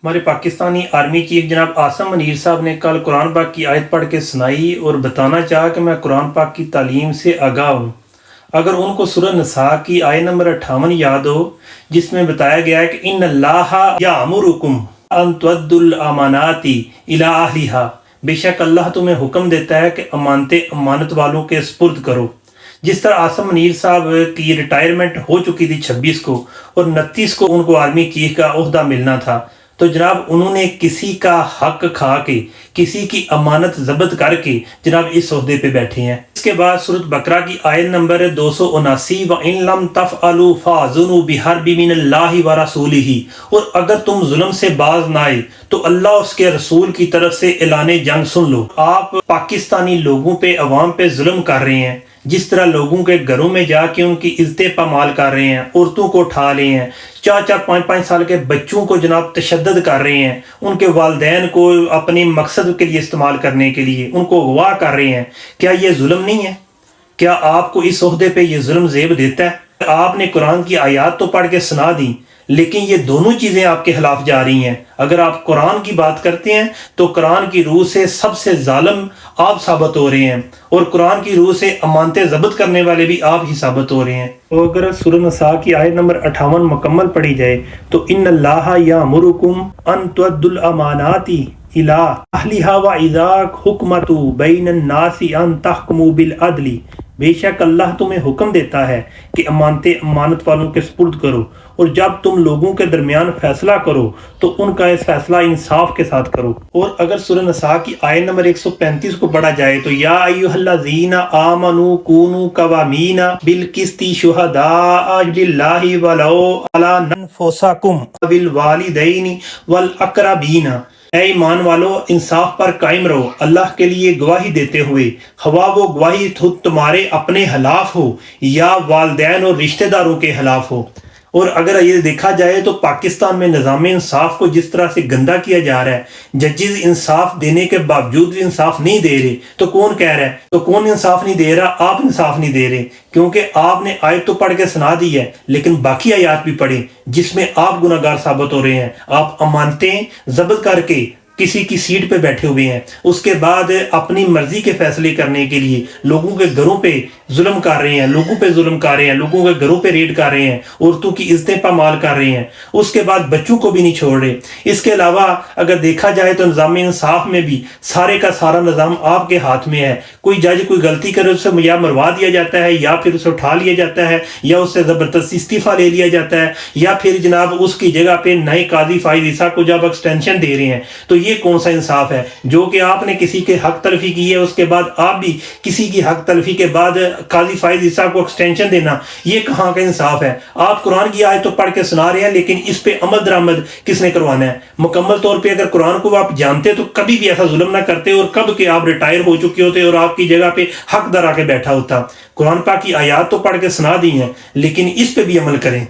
हमारे Pakistani army chief जनाब आसम मुनीर साहब ने कल कुरान पाक की आयत पढ़ के सुनाई और बताना चाहा कि मैं कुरान पाक की तालीम से आगाह हूँ। अगर उनको सूरह निसा की आयत नंबर 58 याद हो, जिसमें बताया गया है कि इन्नल्लाहा यामुरुकुम अन तुअद्दुल अमानाती इला अहलिहा, बेशक अल्लाह तुम्हें हुक्म देता है कि अमानतें अमानत वालों के सुपुर्द करो। जिस तरह आसम मुनीर साहब की रिटायरमेंट हो चुकी थी 26 को और 29 को उनको आर्मी चीफ का ओहदा मिलना था, तो जनाब उन्होंने किसी का हक खा के, किसी की अमानत जब्त करके जनाब इस ओहदे पे बैठे हैं। इसके बाद सूरत बकरा की आयत नंबर 279 व इन लम तफअलू फाज़ुनु बिहर्बि मिनल्लाहि व रसूलिही, और अगर तुम जुल्म से बाज ना आए तो अल्लाह उसके रसूल की तरफ से ऐलान जंग सुन लो। आप पाकिस्तानी लोगों पे, अवाम पे जुल्म कर रहे हैं। जिस तरह लोगों के घरों में जाके उनकी इज्जतें पामाल कर रहे हैं, औरतों को उठा रहे हैं, 4-4, 5-5 साल के बच्चों को जनाब तशद्दद कर रहे हैं, उनके वालिदैन को अपने मकसद के लिए इस्तेमाल करने के लिए उनको अगवा कर रहे हैं, क्या ये जुल्म नहीं है? क्या आपको इस ओहदे पे ये जुल्म जेब देता है? आपने कुरान की आयत तो पढ़ के सुना दी, लेकिन ये दोनों चीज़ें आपके खिलाफ जा रही हैं। अगर आप कुरान की बात करते हैं तो कुरान की रूह से सबसे जालिम आप साबित हो रहे हैं, और कुरान की रूह से अमानतें ज़ब्त करने वाले भी आप ही साबित हो रहे हैं। तो अगर सूरह निसा की आयत नंबर 58 मुकम्मल पढ़ी जाए तो इन्नल्लाहा यामुरुकुम अन तुअद्दुल अमानाती इला अहलिहा व इज़ा हुक्मतु बैनन नासी अन तहकुमु बिल अदली, बेशक अल्लाह तुम्हें हुक्म देता है कि अमानतें अमानत वालों के सुपुर्द करो, और जब तुम लोगों के दरमियान फैसला करो तो उनका इस फैसला इंसाफ के साथ करो। और अगर सूरह निसा की आयत नंबर 135 को पढ़ा जाए तो या अय्युहल्लज़ीना आमनू कूनू कवामीना बिल किस्ती शुहदाअ लिल्लाहि वलौ अला अनफुसिकुम बिल वालिदैनि वल अक़रबीना, ऐ ईमान वालो इंसाफ पर कायम रहो, अल्लाह के लिए गवाही देते हुए, हवा वो गवाही तुम्हारे अपने खिलाफ हो या वालिदैन और रिश्तेदारों के खिलाफ हो। और अगर ये देखा जाए तो पाकिस्तान में निज़ाम इंसाफ को जिस तरह से गंदा किया जा रहा है, जजेस इंसाफ देने के बावजूद भी इंसाफ नहीं दे रहे, तो कौन कह रहा है? तो कौन इंसाफ नहीं दे रहा? आप इंसाफ नहीं दे रहे, क्योंकि आपने आयत तो पढ़ के सुना दी है, लेकिन बाकी आयत भी पढ़े जिसमें आप गुनाहगार साबित हो रहे हैं। आप अमानतें जब्त करके किसी की सीट पे बैठे हुए हैं, उसके बाद अपनी मर्जी के फैसले करने के लिए लोगों के घरों पे जुल्म कर रहे हैं, लोगों पे जुल्म कर रहे हैं, लोगों के घरों पे रेड कर रहे हैं, औरतों की इज्जतें पामाल कर रहे हैं, उसके बाद बच्चों को भी नहीं छोड़ रहे। इसके अलावा अगर देखा जाए तो निज़ाम इंसाफ में भी सारे का सारा निज़ाम आपके हाथ में है। कोई जज कोई गलती करे उसे या मरवा दिया जाता है, या फिर उसे उठा लिया जाता है, या उससे ज़बरदस्ती इस्तीफ़ा ले लिया जाता है, या फिर जनाब उसकी जगह पे नए काजी फाइज ईसा को जब एक्सटेंशन दे रहे हैं। तो ये कौन सा इंसाफ है? जो कि आपने किसी के हक तलफी की है, उसके बाद आप भी किसी की हक तलफी के बाद काजी फाइज ईसा को एक्सटेंशन देना, ये कहाँ का इंसाफ है? आप कुरान की आयत तो पढ़ के सुना रहे हैं, लेकिन इस पे अमल दरामद किसने करवाना है? मुकम्मल तौर पे अगर कुरान को आप जानते तो कभी भी ऐसा जुल्म ना करते, और कब के आप रिटायर हो चुके होते और आपकी जगह पे हकदार आके बैठा होता। कुरान पाक की आयत तो पढ़ के सुना दी हैं, लेकिन इस पे भी अमल करें।